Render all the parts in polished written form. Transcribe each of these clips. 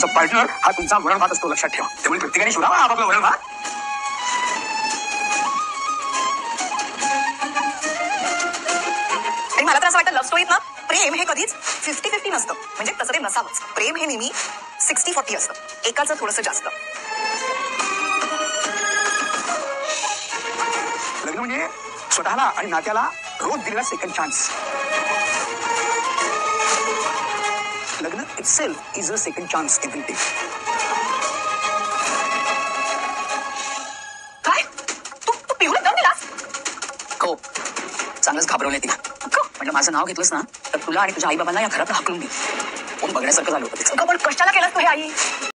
तुमचा पार्टनर हा तुमचा वरण भात असतो, लक्षात ठेवा. त्यामुळे प्रत्येकाने शोधावा आपापला वरण भात. आणि मला तर असं वाटतं लव्ह स्टोरीत ना प्रेम हे कधीच 50-50 नसतं. म्हणजे तसं ते नसावंच. प्रेम हे नेहमी 60-40 असतं, एकाचं थोडंसं जास्त. लग्न म्हणजे स्वतःला आणि नात्याला रोज दिलेला सेकंड चान्स. लग्न itself is a second chance every day. काय तू पिऊला दम दिलास? हो, चांगलंच घाबरवलंय तिला. म्हटलं माझं नाव घेतलंस ना तर तुला आणि तुझ्या आई बाबांना या घरात हाकलून दे. कोण बघण्यासारखं झालं होतं तिचं. पण कशाला केलंस तू हे आई?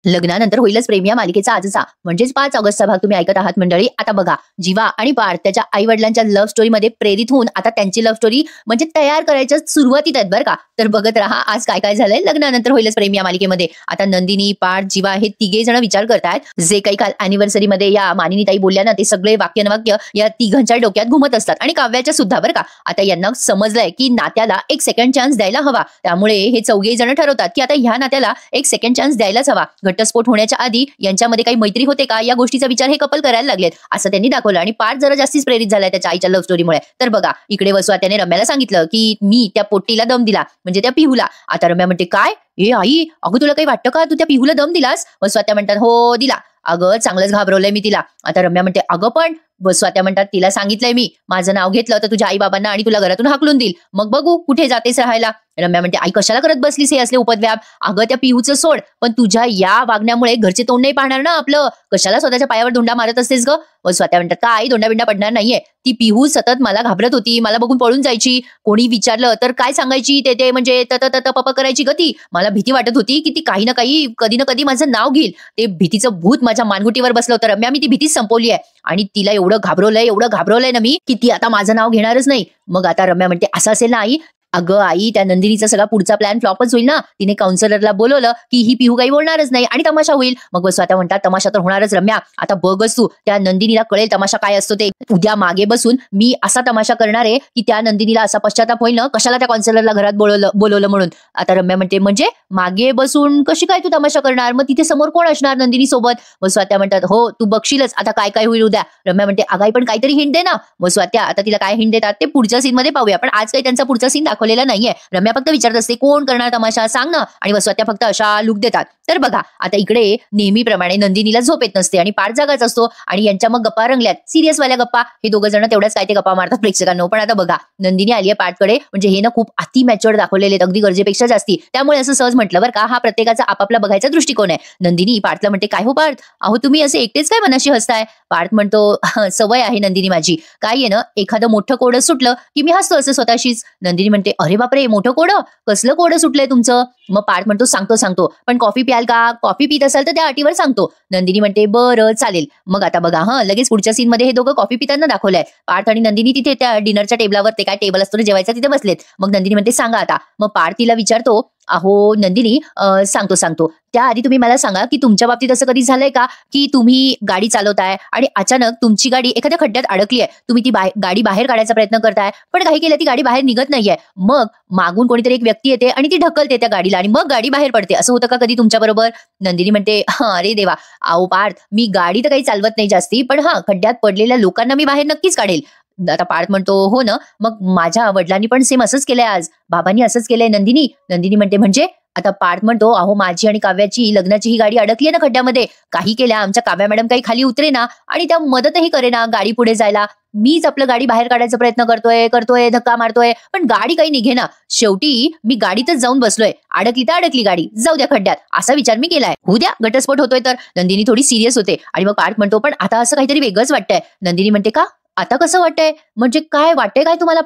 लग्नानंतर होईलच प्रेम या मालिकेचा आजचा म्हणजेच 5 ऑगस्टचा भाग तुम्ही ऐकत आहात मंडळी. आता बघा, जीवा आणि पार्थ त्याच्या आई वडिलांच्या लव्ह स्टोरीमध्ये प्रेरित होऊन आता त्यांची लव्ह स्टोरी म्हणजे तयार करायच्या सुरुवातीत आहेत बरं का. तर बघत राहा आज काय काय झालंय लग्नानंतर होईलच प्रेम या मालिकेमध्ये. आता नंदिनी, पार्थ, जीवा हे तिघे जण विचार करतायत जे काही काल अॅनिव्हर्सरी मध्ये या मानिनीताई बोलल्या ना ते सगळे वाक्य या तिघांच्या डोक्यात घुमत असतात आणि काव्याच्या सुद्धा बरं का. आता यांना समजलंय की नात्याला एक सेकंड चान्स द्यायला हवा. त्यामुळे हे चौघे जण ठरवतात की आता ह्या नात्याला एक सेकंड चान्स द्यायलाच हवा. घटस्फोट होण्याच्या आधी यांच्यामध्ये काही मैत्री होते का या गोष्टीचा विचार हे कपल करायला लागलेत असं त्यांनी दाखवलं. आणि पार्थ जरा जास्तीच प्रेरित झालाय त्याच्या आईच्या लव्ह स्टोरीमुळे. तर बघा इकडे वसुआत्याने रम्याला सांगितलं की मी त्या पोट्टीला दम दिला म्हणजे त्या पिहूला. आता रम्या म्हणते काय ए आई, अगं तुला काही वाटतं का तू त्या पिहूला दम दिलास? वसुआत्या म्हणतात हो दिला. अगं चांगलंच घाबरवलंय मी तिला. आता रम्या म्हणते अगं पण वसुआत्या म्हणतात तिला सांगितलंय मी माझं नाव घेतलं तर तुझ्या आई बाबांना आणि तुला घरातून हाकलून देईल, मग बघू कुठे जातेस राहायला. रम्या म्हणते आई कशाला करत बसलीस हे असले उपद्व्याप? अगं त्या पिहूचं सोड, पण तुझ्या या वागण्यामुळे घरचे तोंड नाही पाहणार ना आपलं. कशाला स्वतःच्या पायावर धोंडा मारत असतेस ग? वसुआत्या म्हणतात का आई धोंडा बिंडा पडणार नाहीये. ती पिहू सतत मला घाबरत होती, मला बघून पळून जायची, कोणी विचारलं तर काय सांगायची ते म्हणजे तत पप करायची ग ती. मला भीती वाटत होती की ती काही ना काही कधी ना कधी माझं नाव घेईल. ते भीतीचं भूत माझ्या मानगुटीवर बसलं होतं रम्या. मी ती भीतीच संपवली आहे आणि तिला एवढं घाबरवलंय ना मी की ती आता माझं नाव घेणारच नाही. मग आता रम्या म्हणते असं असेल ना आई? अगं आई त्या नंदिनीचा सगळा पुढचा प्लॅन फ्लॉपच होईल ना. तिने काउन्सिलरला बोलवलं की ही पिहू काही बोलणारच नाही आणि तमाशा होईल. मग वसुआत्या म्हणतात तमाशा तर होणारच रम्या. आता बघच तू त्या नंदिनीला कळेल तमाशा काय असतो ते. उद्या मागे बसून मी असा तमाशा करणार आहे की त्या नंदिनीला असा पश्चाताप होईल ना कशाला त्या काउन्सिलरला घरात बोलवलं म्हणून. आता रम्या म्हणते म्हणजे मागे बसून कशी काय तू तमाशा करणार? मग तिथे समोर कोण असणार नंदिनी सोबत? वसुआत्या म्हणतात हो तू बघशीलच आता काय काय होईल उद्या. रम्या म्हणते अगाई पण काहीतरी हिंट दे ना. वसुआत्या आता तिला काय हिंट देतात ते पुढच्या सीन मध्ये पाहूया, पण आज काही त्यांचा पुढचा सीन दाखवलेला नाहीये. रम्या फक्त विचारत असते कोण करणार तमाशा सांग ना, आणि वसुआत्या फक्त अशा लुक देतात. तर बघा आता इकडे नेहमीप्रमाणे नंदिनीला झोप येत नसते आणि पार्थ जागाच असतो आणि यांच्या मग गप्पा रंगल्यात, सिरियस वाल्या गप्पा. हे दोघं जण तेवढ्याच काय ते गप्पा मारतात प्रेक्षकांनो. पण आता बघा नंदिनी आली आहे पार्थकडे, म्हणजे हे ना खूप अति मॅच्युअर्ड दाखवलेले आहेत अगदी गरजेपेक्षा जास्ती. त्यामुळे असं सहज म्हटलं बरं का, हा प्रत्येकाचा आपापला बघायचा दृष्टिकोन आहे. नंदिनी पार्थला म्हणते काय हो पार्थ, अहो तुम्ही असे एकटेच काय मनाशी हसताय? पार्थ म्हणतो सवय आहे नंदिनी माझी, काय आहे ना एखादं मोठं कोडं सुटलं की मी हसतो असं स्वतःशीच. नंदिनी म्हणते अरे बापरे मोठं कोडं, कसलं कोडं सुटलंय तुमचं? मग पार्थ म्हणतो सांगतो पण कॉफी प्याल का? कॉफी पित असाल तर त्या अटीवर सांगतो. नंदिनी म्हणते बरं चालेल. मग आता बघा लगेच पुढच्या सीन मध्ये हे दोघं कॉफी पिताना दाखवलंय. पार्थ आणि नंदिनी तिथे त्या डिनरच्या टेबलावर, ते काय टेबल असतो जेवायचा तिथे बसलेत. मग नंदिनी म्हणते सांगा आता. मग पार्थ तिला विचारतो अहो नंदिनी सांगतो त्याआधी तुम्ही मला सांगा की तुमच्या बाबतीत असं कधी झालंय का की तुम्ही गाडी चालवताय आणि अचानक तुमची गाडी एखाद्या खड्ड्यात अडकली आहे, तुम्ही ती गाडी बाहेर काढायचा प्रयत्न करताय पण काही केलं ती गाडी बाहेर निघत नाहीये, मग मागून कोणीतरी एक व्यक्ती येते आणि ती ढकलते त्या गाडीला आणि मग गाडी बाहेर पडते, असं होतं का कधी तुमच्या बरोबर? नंदिनी म्हणते अरे देवा, अहो पार्थ मी गाडी तर काही चालवत नाही जास्ती, पण खड्ड्यात पडलेल्या लोकांना मी बाहेर नक्कीच काढेल. आता पार्थ म्हणतो हो ना, मग माझ्या वडिलांनी पण सेम असंच केलंय, आज बाबांनी असंच केलंय. नंदिनी म्हणते म्हणजे? आता पार्थ म्हणतो अहो माझी आणि काव्याची लग्नाची ही गाडी अडकली आहे ना खड्ड्यामध्ये, काही केल्या आमच्या काव्या मॅडम काही खाली उतरे ना आणि त्या मदतही करे ना गाडी पुढे जायला, मीच आपलं गाडी बाहेर काढायचा प्रयत्न करतोय धक्का मारतोय पण गाडी काही निघे ना, शेवटी मी गाडीतच जाऊन बसलोय, अडकली तर अडकली गाडी, जाऊ द्या खड्ड्यात, असा विचार मी केलाय, उद्या घटस्फोट होतोय. तर नंदिनी थोडी सिरियस होते आणि मग पार्थ म्हणतो पण आता असं काहीतरी वेगळंच वाटतंय. नंदिनी म्हणते का आता कसं वाटतंय, म्हणजे काय वाटतंय काय तुम्हाला?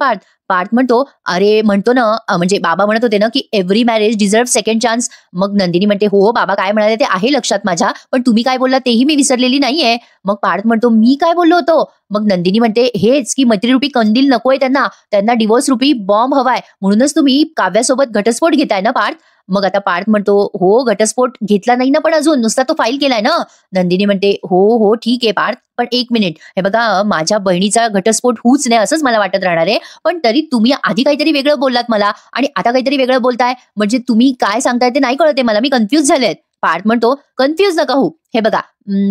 पार्थ म्हणतो अरे म्हणतो ना म्हणजे बाबा म्हणत होते ना की every marriage deserve second chance. मग नंदिनी म्हणते हो बाबा काय म्हणाले ते आहे लक्षात माझ्या, पण तुम्ही काय बोलला तेही मी विसरलेली नाहीये. मग पार्थ म्हणतो मी काय बोललो होतो? मग नंदिनी म्हणते हेच की मैत्रीरूपी कंदील नकोय त्यांना डिवोर्स रूपी बॉम्ब हवाय, म्हणूनच तुम्ही काव्यासोबत घटस्फोट घेताय ना पार्थ? मग आता पार्थ म्हणतो हो घटस्फोट घेतला नाही ना पण अजून, नुसता तो फाईल केलाय ना. नंदिनी म्हणते हो ठीक आहे पार्थ, पण एक मिनिट, हे बघा माझ्या बहिणीचा घटस्फोट होऊच नाही असंच मला वाटत राहणार आहे, पण तरी तुम्ही आधी काहीतरी वेगळं बोललात मला आणि आता काहीतरी वेगळं बोलताय, म्हणजे तुम्ही काय सांगताय ते नाही कळत आहे मला, मी कन्फ्युज झालेत. पार्थ म्हणतो कन्फ्युज नका होऊ. हे बघा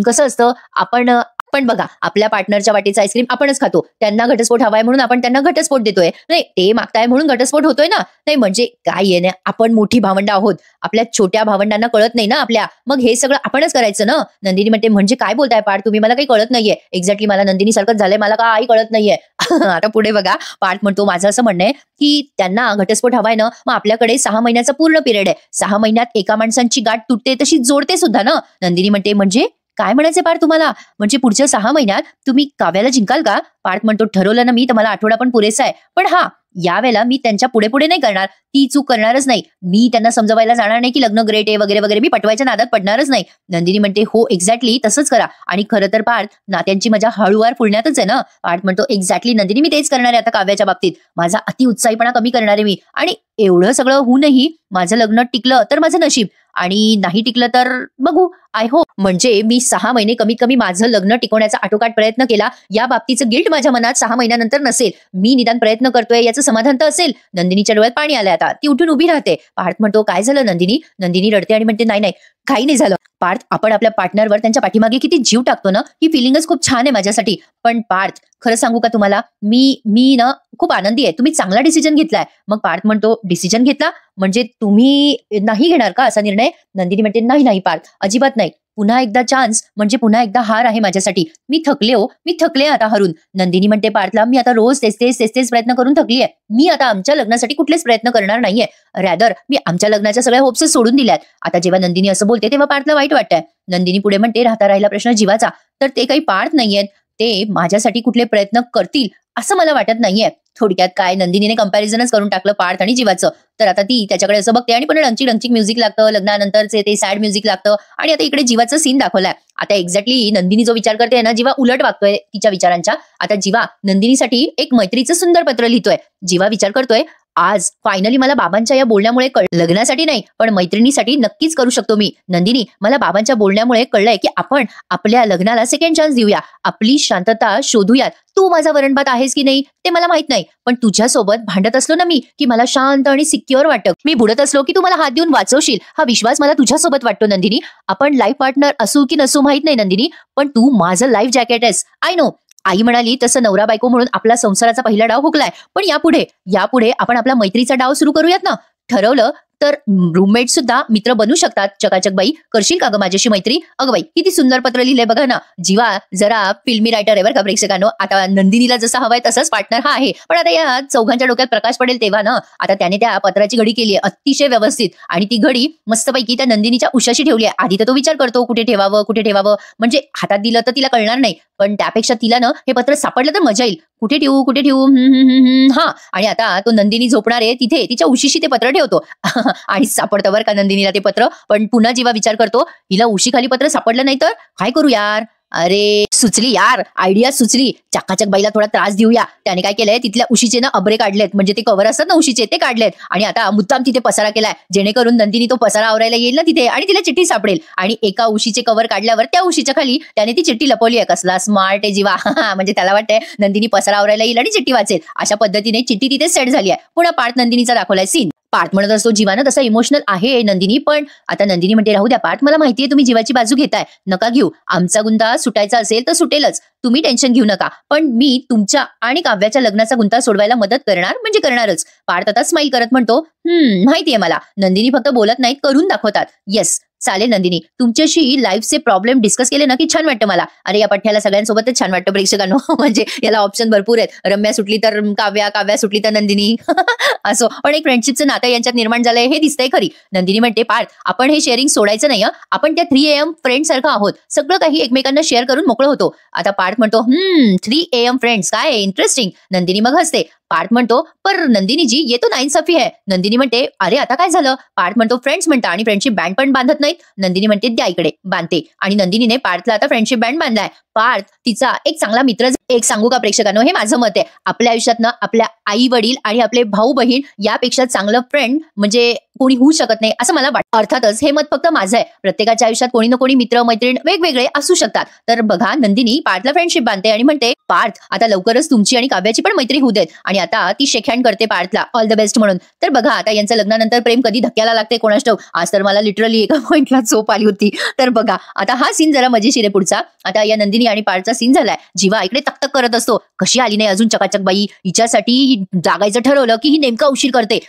कसं असतं, आपण बघा आपल्या पार्टनरच्या वाटेचा आईस्क्रीम आपणच खातो. त्यांना घटस्फोट हवाय म्हणून आपण त्यांना घटस्फोट देतोय. नाही, ते मागताय म्हणून घटस्फोट होतोय ना. नाही म्हणजे काय आहे ना, आपण मोठी भावंड आहोत, आपल्या छोट्या भावंडांना कळत नाही ना आपल्या, मग हे सगळं आपणच करायचं ना. नंदिनी म्हणते म्हणजे काय बोलताय पार्थ तुम्ही, मला काही कळत नाहीये. एक्झॅक्टली मला नंदिनी सारखंच झालंय, मला काही कळत नाहीये. आता पुढे बघा पार्थ म्हणतो माझं असं म्हणणं आहे की त्यांना घटस्फोट हवाय ना, मग आपल्याकडे 6 महिन्याचा पूर्ण पिरियड आहे. 6 महिन्यात एका माणसांची गाठ तुटते तशी जोडते सुद्धा ना. नंदिनी म्हणते म्हणजे काय म्हणायचं पार्थ तुम्हाला, म्हणजे पुढच्या 6 महिन्यात तुम्ही काव्याला जिंकाल का? पार्थ म्हणतो ठरवलं ना मी, तर मला आठवडा पण पुरेसा आहे. पण हा यावेळेला मी त्यांच्या पुढे पुढे नाही करणार, ती चूक करणारच नाही. मी त्यांना समजवायला जाणार नाही की लग्न ग्रेट आहे वगैरे वगैरे, मी पटवायच्या नादात पडणारच नाही. नंदिनी म्हणते हो एक्झॅक्टली तसंच करा. आणि खरं तर पार्थ नात्यांची मजा हळूवार फुलण्यातच आहे ना. पार्थ म्हणतो एक्झॅक्टली नंदिनी, मी तेच करणार आहे आता काव्याच्या बाबतीत. माझा अति उत्साहीपणा कमी करणार आहे मी. आणि एवढं सगळं होऊनही माझं लग्न टिकलं तर माझं नशीब, आणि नाही टिकलं तर बघू. आय होप म्हणजे मी 6 महिने कमीत कमी माझं लग्न टिकवण्याचा आटोकाट प्रयत्न केला. या बाबतीचं गिल्ट माझ्या मनात 6 महिन्यानंतर नसेल. मी निदान प्रयत्न करतोय याचं समाधान तर असेल. नंदिनीच्या डोळ्यात पाणी आलंय आता, ती उठून उभी राहते. पार्थ म्हणतो काय झालं नंदिनी? नंदिनी रडते आणि म्हणते नाही काही नाही झालं. पार्थ आपण आपल्या पार्टनरवर त्यांच्या पाठीमागे किती जीव टाकतो ना, ही फिलिंगच खूप छान आहे माझ्यासाठी. पण पार्थ खरं सांगू का तुम्हाला, मी ना खूप आनंदी आहे, तुम्ही चांगला डिसिजन घेतलाय. मग पार्थ म्हणतो डिसिजन घेतला म्हणजे तुम्ही नाही घेणार का असा निर्णय? नंदिनी म्हणते नाही पार्थ अजिबात नाही. पुन्हा एकदा चान्स म्हणजे पुन्हा एकदा हार आहे माझ्यासाठी. मी थकले आता हरून. नंदिनी म्हणते पार्थला मी आता रोज तेच प्रयत्न करून थकली आहे. मी आता आमच्या लग्नासाठी कुठलेच प्रयत्न करणार नाहीये. रॅदर मी आमच्या लग्नाच्या सगळ्या होप्स सोडून दिल्यात. आता जेव्हा नंदिनी असं बोलते तेव्हा पार्थला वाईट वाटतंय. नंदिनी पुढे म्हणते राहता राहिला प्रश्न जीवाचा, तर ते काही पार्थ नाहीयेत, ते माझ्यासाठी कुठले प्रयत्न करतील असं मला वाटत नाहीये. थोडक्यात काय नंदिनीने कंपॅरिझनच करून टाकलं पार्थ आणि जीवाचं. तर आता ती त्याच्याकडे असं बघते आणि पण डंचिक म्युझिक लागतं, लग्नानंतरचे ते सॅड म्युझिक लागतं, आणि आता इकडे जीवाचं सीन दाखवलाय. आता एक्झॅक्टली नंदिनी जो विचार करते ना, जीवा उलट वागतोय तिच्या विचारांच्या. आता जीवा नंदिनीसाठी एक मैत्रीचं सुंदर पत्र लिहितोय. जीवा विचार करतोय आज फायनली मला बाबांच्या या बोलण्यामुळे लग्नासाठी नाही पण मैत्रिणीसाठी नक्कीच करू शकतो मी. नंदिनी मला बाबांच्या बोलण्यामुळे कळलंय की आपण आपल्या लग्नाला सेकंड चान्स देऊया, आपली शांतता शोधूयात. तू माझा वरणभात आहेस की नाही ते मला माहित नाही, पण तुझ्यासोबत भांडत असलो ना मी की मला शांत आणि सिक्युअर वाटतं. मी बुडत असलो की तू मला हात देऊन वाचवशील, हा विश्वास मला तुझ्यासोबत वाटतो नंदिनी. आपण लाईफ पार्टनर असू की नसू माहित नाही नंदिनी, पण तू माझं लाईफ जॅकेट आहेस. I know. आई म्हणाली तसं नवरा बायको म्हणून आपला संसाराचा पहिला डाव हुकलाय, पण यापुढे आपण आपला मैत्रीचा डाव सुरू करूयात ना. ठरवलं तर रूममेट सुद्धा मित्र बनू शकतात. चकाचक बाई करशील का ग माझ्याशी मैत्री? अगं बाई किती सुंदर पत्र लिहिलंय बघा ना. जीवा जरा फिल्मी रायटर आहे बरं का प्रेक्षकांनो. आता नंदिनीला जसा हवाय तसंच पार्टनर हा आहे, पण आता या चौघांच्या डोक्यात प्रकाश पडेल तेव्हा ना. आता त्याने त्या पत्राची घडी केली आहे अतिशय व्यवस्थित, आणि ती घडी मस्तपैकी त्या नंदिनीच्या उशाशी ठेवली आहे. आधी तर तो विचार करतो कुठे ठेवावं, म्हणजे हातात दिलं तर तिला कळणार नाही, पण त्यापेक्षा तिला ना हे पत्र सापडलं तर मजा येईल. कुठे ठेवू हा. आणि आता तो नंदिनी झोपणार आहे तिथे तिच्या उशीशी ते पत्र ठेवतो आणि सापडतं बरं का नंदिनीला ते पत्र. पण पुन्हा जेव्हा विचार करतो हिला उशीखाली पत्र सापडलं नाही तर काय करू यार. अरे सुचली यार, आयडिया सुचली. चकाचक बाईला थोडा त्रास देऊया. त्याने काय केलंय तिथल्या उशीचे ना अबरे काढलेत, म्हणजे ते कव्हर असतात ना उशीचे ते काढलेत, आणि आता मुद्दाम तिथे पसारा केलाय जेणेकरून नंदिनी तो पसारा आवरायला येईल ना तिथे आणि तिला चिठ्ठी सापडेल. आणि एका उशीचे कव्हर काढल्यावर त्या उशीच्या खाली त्याने ती चिठ्ठी लपवली आहे. कसला स्मार्ट आहे जीवा. म्हणजे त्याला वाटतंय नंदिनी पसारा आवरायला येईल आणि चिठ्ठी वाचेल. अशा पद्धतीने चिठ्ठी तिथे सेट झाली आहे. पुन्हा पार्थ नंदिनीचा दाखवलाय सीन. पार्थ म्हणत असतो जीवानं तसा इमोशनल आहे नंदिनी, पण आता नंदिनी म्हणते राहू द्या पार्थ, मला माहितीये तुम्ही जीवाची बाजू घेताय, नका घेऊ. आमचा गुंता सुटायचा असेल तर सुटेलच, तुम्ही टेन्शन घेऊ नका. पण मी तुमच्या आणि काव्याच्या लग्नाचा गुंता सोडवायला मदत करणार म्हणजे करणारच. पार्थ आता स्माईल करत म्हणतो माहितीये मला. नंदिनी फक्त बोलत नाहीत, करून दाखवतात. येस चालेल नंदिनी, तुमच्याशी लाईफचे प्रॉब्लेम डिस्कस केले ना की छान वाटतं मला. अरे या पठ्याला सगळ्यांसोबतच छान वाटतं प्रेक्षकांनो. म्हणजे याला ऑप्शन भरपूर आहेत. रम्या सुटली तर काव्या सुटली तर नंदिनी. असो, पण एक फ्रेंडशिपचं नातं यांच्यात निर्माण झालंय हे दिसतंय खरी. नंदिनी म्हणते पार्थ आपण हे शेअरिंग सोडायचं नाही, आपण त्या 3 AM फ्रेंड सारखं आहोत, सगळं काही एकमेकांना शेअर करून मोकळं होतो. आता पार्थ म्हणतो 3 AM फ्रेंड्स काय इंटरेस्टिंग. नंदिनी मग हसते. पार्थ म्हणतो पर नंदिनी जी ये तो नाइंसाफी है. नंदिनी म्हणते अरे आता काय झालं. पार्थ म्हणतो फ्रेंड्स म्हणता आणि फ्रेंडशिप बँड पण बांधत नाहीत. नंदिनी म्हणते द्या इकडे बांधते, आणि नंदिनीने पार्थला आता फ्रेंडशिप बँड बांधलाय. पार्थ तिचा एक चांगला मित्र. एक सांगू का प्रेक्षकांनो, हे माझं मत आहे, आपल्या आयुष्यातनं आपल्या आई वडील आणि आपले भाऊ बहीण यापेक्षा चांगलं फ्रेंड म्हणजे कोणी होऊ शकत नाही असं मला वाटतं. अर्थातच हे मत फक्त माझं आहे, प्रत्येकाच्या आयुष्यात कोणी ना कोणी मित्र मैत्रीण वेगवेगळे असू शकतात. तर बघा, नंदिनी पार्थला फ्रेंडशिप बांधते आणि म्हणते, पार्थ आता लवकरच तुमची आणि काव्याची पण मैत्री होऊ देत. आणि आता ती शेक हँड करते पार्थला, ऑल द बेस्ट म्हणून. तर बघा, आता यांचं लग्नानंतर प्रेम कधी धक्क्याला लागते कोणास ठाऊक. आज तर मला लिटरली एका पॉइंटला झोप आली होती. तर बघा, आता हा सीन जरा मजेशीर आहे पुढचा. आता या नंदिनी आणि पार्थचा सीन झालाय. जीवा इकडे तकतक करत असतो, कशी आली नाही अजून चकाचक बाई, हिच्यासाठी जागायचं ठरवलं की ही नेमका उशीर करते.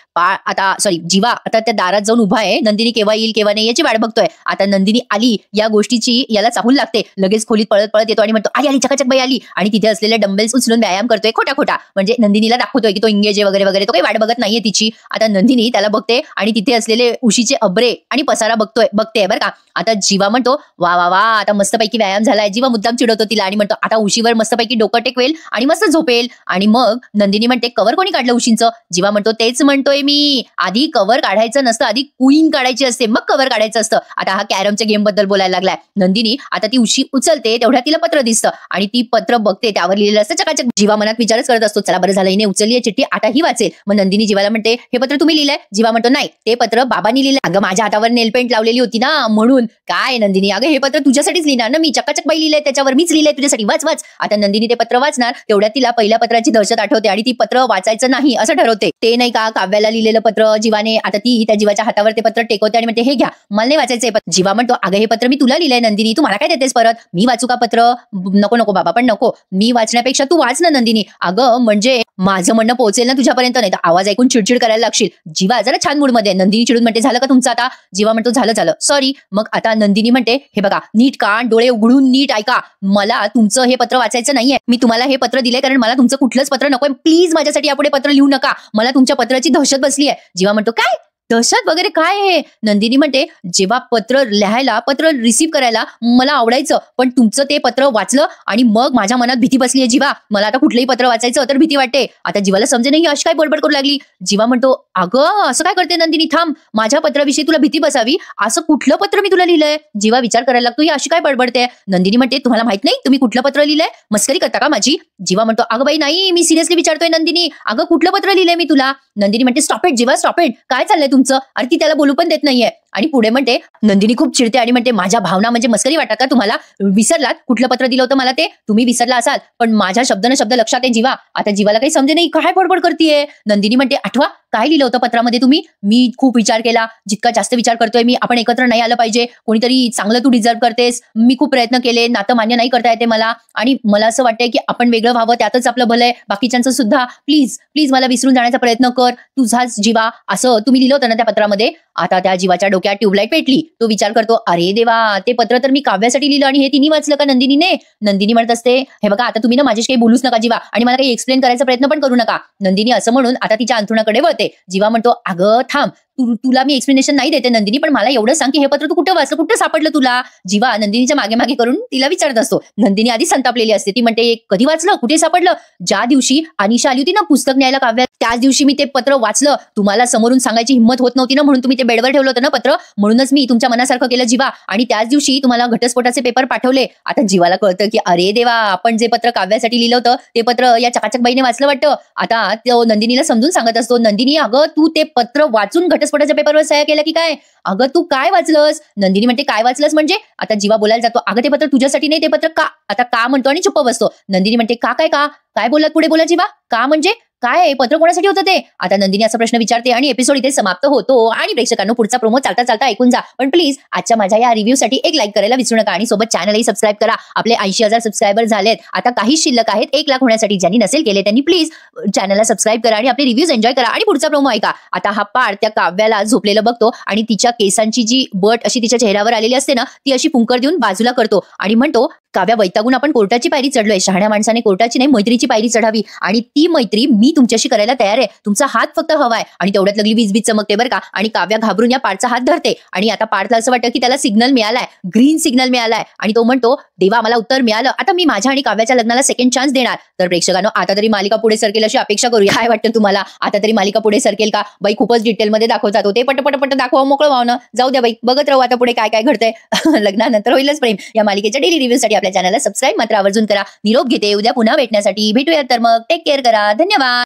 जीवा आता त्या दारात जाऊन उभा आहे, नंदिनी केव्हा येईल केव्हा नाही याची वाट बघतोय. आता नंदिनी आली या गोष्टीची याला चाहूल लागते, लगेच खोलीत पळत पळत येतो आणि म्हणतो, आली चकाचक बाई आली. आणि तिथे असलेले डंबेल्स उचलून व्यायाम करतोय खोटा, म्हणजे नंदिनीला दाखवतोय की तो इंगेज आहे वगैरे वगैरे. तो काही वाट बघत नाहीये तिची. आता नंदिनी त्याला बघते आणि तिथे असलेले उशीचे अब्रे आणि पसारा बघते बरं का. आता जीवा म्हणतो, वा वा वा, आता मस्तपैकी व्यायाम झालाय. जीवा मुद्दाम चिडवतो तिला आणि म्हणतो, आता उशीवर मस्तपैकी डोकं टेकवेल आणि मस्त झोपेल. आणि मग नंदिनी म्हणते, कवर कोणी काढलं उशींचं? जीवा म्हणतो, तेच म्हणतोय मी, आधी कवर काढायचं नसतं, आधी क्वीन काढायची असते, मग कवर काढायचं असतं. आता हा कॅरमच्या गेम बद्दल बोलायला लागलाय. नंदिनी आता ती उशी उचलते, तेवढ्या तिला पत्र दिसतं आणि ती पत्र बघते, त्यावर लिहिलेलं असतं चकाचक. जीवा मनात विचारच करत असतो, चला बरं झालं हिने उचलली आहे चिठ्ठी, आता ही वाचेल. मग नंदिनी जीवाला म्हणते, हे पत्र तुम्ही लिहिलंय? जीवा म्हणतो, नाही, ते पत्र बाबांनी लिहिलंय. अगं माझ्या हातावर नेलपेंट लावलेली होती ना म्हणून. काय नंदिनी, अगं हे पत्र तुझ्यासाठीच लिहिणार ना मी, चकाचक बाई लिहिलंय त्याच्यावर, मीच लिहिलंय तुझ्यासाठी, वाच. आता नंदिनी ते पत्र वाचणार, तेवढ्या तिला पहिल्या पत्राची दहशत आठवते आणि ती पत्र वाचायचं नाही असं ठरवते. ते नाही का काव्याला लिहिलेलं पत्र जीवाने. आता ती त्या जीवाच्या हातावर ते पत्र टेकवते आणि म्हणते, हे घ्या, मला नाही वाचायचंय. जीवा म्हणतो, अगं हे पत्र मी तुला लिहिलंय नंदिनी, तू मला काय देतेस परत? मी वाचू का पत्र? नको बाबा, पण नको, मी वाचण्यापेक्षा तू वाच ना नंदिनी. अगं म्हणजे माझं म्हणणं पोहोचेल ना तुझ्यापर्यंत, नाही तर आवाज ऐकून चिडचिड करायला लागशील. जीवा जरा छान मूडमध्ये. नंदिनी चिडून म्हणते, झालं का तुमचं आता? जीवा म्हणतो, झालं सॉरी. मग आता नंदिनी म्हणते, हे बघा, नीट कान डोळे उघडून नीट ऐका, मला तुमचं हे पत्र वाचायचं नाहीये. मी तुम्हाला हे पत्र दिले कारण मला तुमचं कुठलंच पत्र नकोय. प्लीज माझ्यासाठी यापुढे पत्र लिहू नका, मला तुमच्या पत्राची दहशत बसली आहे. जीवा म्हणतो, काय दहशत वगैरे काय आहे? नंदिनी म्हणते, जेव्हा पत्र लिहायला, पत्र रिसीव्ह करायला मला आवडायचं, पण तुमचं ते पत्र वाचलं आणि मग माझ्या मनात भीती बसली आहे जीवा. मला आता कुठलंही पत्र वाचायचं तर भीती वाटते. आता जीवाला समजे नाही अशी काय बडबड करू लागली. जीवा म्हणतो, अगं असं काय करते नंदिनी, थांब, माझ्या पत्राविषयी तुला भीती बसावी असं कुठलं पत्र मी तुला लिहिलंय? जीवा विचार करायला लागतो, ही अशी काय बडबडते. नंदिनी म्हणते, तुम्हाला माहित नाही तुम्ही कुठलं पत्र लिहिलंय? मस्करी करता का माझी? जीवा म्हणतो, अगं बाई नाही, मी सिरियसली विचारतोय नंदिनी, अगं कुठलं पत्र लिहिलंय मी तुला? नंदिनी म्हणते, stop it Jiva, stop it, काय चाललंय तुमचं? आणि ती त्याला बोलू पण देत नाहीये. आणि पुढे म्हणते, नंदिनी खूप चिडते आणि म्हणते, माझ्या भावना म्हणजे मस्करी वाटतात का तुम्हाला? विसरलात कुठलं पत्र दिलं होतं मला? ते तुम्ही विसरला असाल, पण माझ्या शब्द लक्षात आहे जीवा. आता जीवाला काही समजे नाही, काय बडबड करतेय. नंदिनी म्हणते, आठवा काय लिहिलं होतं पत्रामध्ये तुम्ही? मी खूप विचार केला, जितका जास्त विचार करतोय मी, आपण एकत्र नाही आलं पाहिजे, कोणीतरी चांगलं तू डिझर्व करतेस, मी खूप प्रयत्न केले, नातं मान्य नाही करता येते मला, आणि मला असं वाटतंय की आपण वेगळं व्हावं, त्यातच आपलं भलं आहे, बाकीच्यांचं सुद्धा. प्लीज मला विसरून जाण्याचा प्रयत्न कर, तुझाच जीवा, असं तुम्ही लिहिलं होतं ना त्या पत्रामध्ये. आता त्या जीवाच्या डोक्यात ट्यूबलाईट पेटली. तो विचार करतो, अरे देवा, ते पत्र तर मी काव्यासाठी लिहिलं आणि हे तिने वाचलं का नंदिनीने? नंदिनी म्हणत असते, हे बघा, आता तुम्ही ना माझ्याशी काही बोलूच नका जीवा, आणि मला काही एक्सप्लेन करायचा प्रयत्न पण करू नका. नंदिनी असं म्हणून आता तिच्या अंथरुणाकडे वळते. जीवा म्हणतो, अगं थांब, तुला मी एक्सप्लेनेशन नाही देते नंदिनी, पण मला एवढं सांग की हे पत्र तू कुठं वाचलं, कुठं सापडलं तुला? जीवा नंदिनीच्या मागे करून तिला विचारत असतो. नंदिनी आधी संतापलेली असते. ती म्हणते, कधी वाचलं, कुठे सापडलं? ज्या दिवशी अनिशा आली होती ना पुस्तक न्यायला काव्यात, त्याच दिवशी मी ते पत्र वाचलं. तुम्हाला समोरून सांगायची हिंमत होत नव्हती ना, म्हणून तुम्ही ते बेडवर ठेवलं होतं ना पत्र, म्हणूनच मी तुमच्या मनासारखं केलं जीवा, आणि त्याच दिवशी तुम्हाला घटस्फोटाचे पेपर पाठवले. आता जीवाला कळतं की अरे देवा, आपण जे पत्र काव्यासाठी लिहिलं होतं ते पत्र या चकाचक बाईने वाचलं वाटतं. आता तो नंदिनीला समजून सांगत असतो, नंदिनी अगं तू ते पत्र वाचून घटस्फोटाच्या पेपरवर सह्या केल्या की काय? अगं तू काय वाचलंस? नंदिनी म्हणते, काय वाचलंस म्हणजे? आता जीवा बोलायला जातो, अगं ते पत्र तुझ्यासाठी नाही, ते पत्र का. आता का म्हणतो आणि चुप्प बसतो. नंदिनी म्हणते, काय बोललात? पुढे बोला जीवा, का म्हणजे काय? पत्र कोणासाठी होतं ते? आता नंदिनी असा प्रश्न विचारते आणि एपिसोड इथे समाप्त होतो. आणि प्रेक्षकांनो, पुढचा प्रोमो चालता ऐकून जा. पण प्लीज आजच्या माझ्या या रिव्ह्यूसाठी एक लाईक करायला विसरू नका, आणि सोबत चॅनलही सबस्क्राईब करा. आपले 80,000 सबस्क्रायबर झालेत, आता काही शिल्लक आहेत 1 लाख होण्यासाठी. ज्यांनी नसेल केले त्यांनी प्लीज चॅनलला सबस्क्राईब करा आणि आपले रिव्ह्यूज एन्जॉय करा. आणि पुढचा प्रोमो ऐका. आता हा पार्थ त्या काव्याला झोपलेलं बघतो आणि तिच्या केसांची जी बट अशी तिच्या चेहऱ्यावर आलेली असते ना, ती अशी फुंकर देऊन बाजूला करतो आणि म्हणतो, काव्या वैतागून आपण कोर्टाची पायरी चढलोय. शहाण्या माणसाने कोर्टाची नाही, मैत्रीची पायरी चढावी, आणि ती मैत्री मी तुमच्याशी करायला तयार आहे. तुमचा हात फक्त हवाय. आणि तेवढ्यात लगली वीज चमकते बरं का, आणि काव्या घाबरून या पार्थचा हात धरते. आणि आता पार्थला असं वाटतं की त्याला सिग्नल मिळालाय, ग्रीन सिग्नल मिळालाय, आणि तो म्हणतो, देवा मला उत्तर मिळालं, आता मी माझ्या आणि काव्याच्या लग्नाला सेकंड चान्स देणार. तर प्रेक्षकांनो, आता तरी मालिका पुढे सरकेल अशी अपेक्षा करूया. काय वाटतं तुम्हाला? आता तरी मालिका पुढे सरकेल का? बाई खूपच डिटेलमध्ये दाखवतात ते, पट दाखवा, मोकळं व्हावं. जाऊ द्या बाई, बघत राहू आता पुढे काय घडतंय. लग्नानंतर होईलच प्रेम या मालिकेच्या डेली रिव्ह्यूसाठी आपल्या चॅनलला सबस्क्राईब मात्र आवर्जून करा. निरोप घेते. उद्या पुन्हा भेटण्यासाठी भेटूयात. तर मग टेक केअर करा. धन्यवाद.